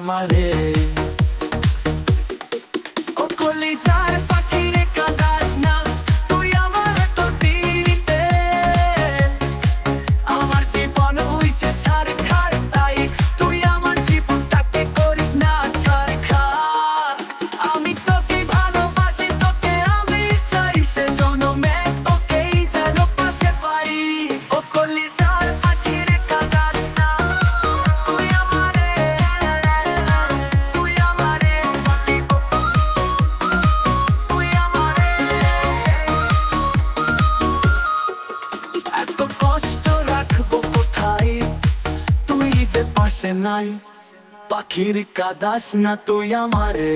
আমারে। ও কলিজার পাখি রে কাঁদাস না, তুই আমার তোর পিড়িতে। আমার জীবন হইছে ছারখার, তাই তুই আমার জীবনটাকে করিস না ছারখার। আমি তোকে ভালোবাসি, তোকে আমি চাই, সে জনমে তোকেই যেন পাশে পাই। ও কলিজার পাখি রে কাঁদাস না, তুই আমারে, তুই আমারে, তুই আমারে। এত কষ্ট রাখবো কোথায়, তুই যে পাশে নাই। পাখির কাঁদাস না, তুই আমারে।